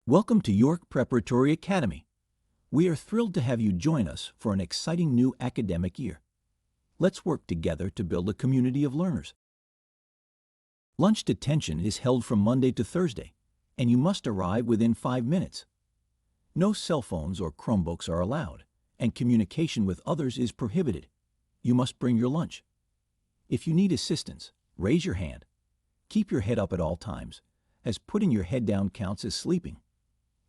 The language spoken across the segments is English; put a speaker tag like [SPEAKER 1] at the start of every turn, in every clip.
[SPEAKER 1] Welcome to York Preparatory Academy. We are thrilled to have you join us for an exciting new academic year. Let's work together to build a community of learners. Lunch detention is held from Monday to Thursday, and you must arrive within 5 minutes. No cell phones or Chromebooks are allowed, and communication with others is prohibited. You must bring your lunch. If you need assistance, raise your hand. Keep your head up at all times, as putting your head down counts as sleeping.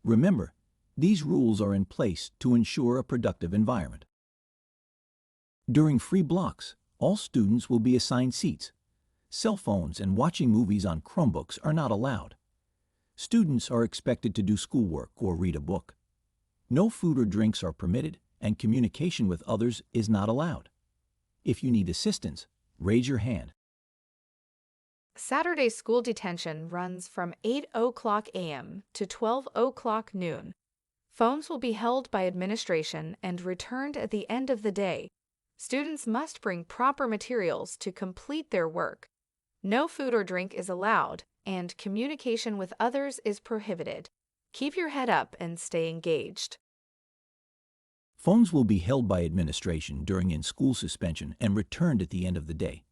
[SPEAKER 1] Remember, these rules are in place to ensure a productive environment. During free blocks, all students will be assigned seats. Cell phones and watching movies on Chromebooks are not allowed. Students are expected to do schoolwork or read a book. No food or drinks are permitted, and communication with others is not allowed. If you need assistance, raise your hand.
[SPEAKER 2] Saturday school detention runs from 8:00 a.m. to 12:00 noon. Phones will be held by administration and returned at the end of the day. Students must bring proper materials to complete their work. No food or drink is allowed, and communication with others is prohibited. Keep your head up and stay engaged.
[SPEAKER 1] Phones will be held by administration during in-school suspension and returned at the end of the day.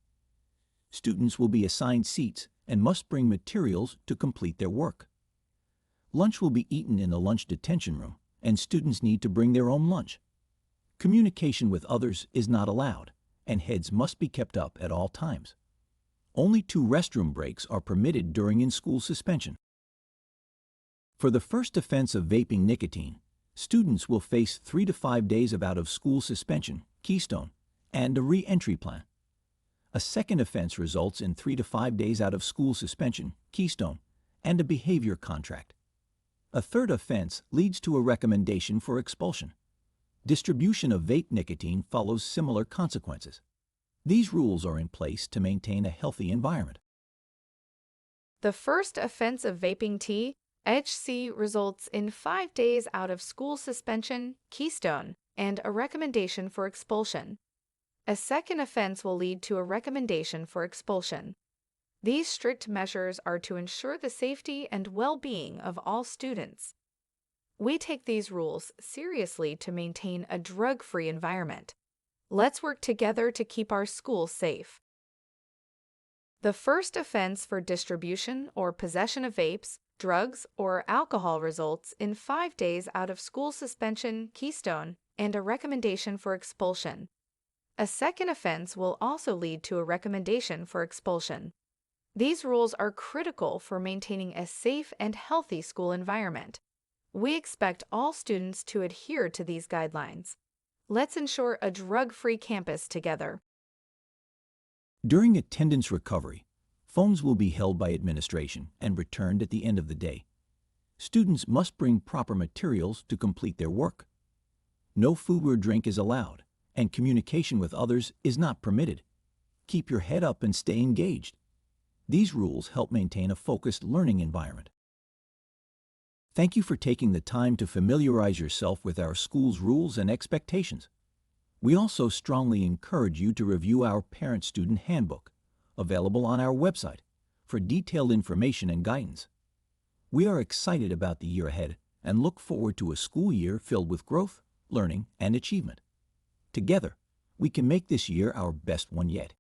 [SPEAKER 1] Students will be assigned seats and must bring materials to complete their work. Lunch will be eaten in the lunch detention room, and students need to bring their own lunch. Communication with others is not allowed, and heads must be kept up at all times. Only 2 restroom breaks are permitted during in-school suspension. For the first offense of vaping nicotine, students will face 3 to 5 days of out-of-school suspension, Keystone, and a re-entry plan. A second offense results in 3 to 5 days out of school suspension, Keystone, and a behavior contract. A third offense leads to a recommendation for expulsion. Distribution of vape nicotine follows similar consequences. These rules are in place to maintain a healthy environment.
[SPEAKER 2] The first offense of vaping tea, HC, results in 5 days out of school suspension, Keystone, and a recommendation for expulsion. A second offense will lead to a recommendation for expulsion. These strict measures are to ensure the safety and well-being of all students. We take these rules seriously to maintain a drug-free environment. Let's work together to keep our school safe. The first offense for distribution or possession of vapes, drugs, or alcohol results in 5 days out of school suspension, Keystone, and a recommendation for expulsion. A second offense will also lead to a recommendation for expulsion. These rules are critical for maintaining a safe and healthy school environment. We expect all students to adhere to these guidelines. Let's ensure a drug-free campus together.
[SPEAKER 1] During attendance recovery, phones will be held by administration and returned at the end of the day. Students must bring proper materials to complete their work. No food or drink is allowed, and communication with others is not permitted. Keep your head up and stay engaged. These rules help maintain a focused learning environment. Thank you for taking the time to familiarize yourself with our school's rules and expectations. We also strongly encourage you to review our Parent-Student Handbook, available on our website, for detailed information and guidance. We are excited about the year ahead and look forward to a school year filled with growth, learning, and achievement. Together, we can make this year our best one yet.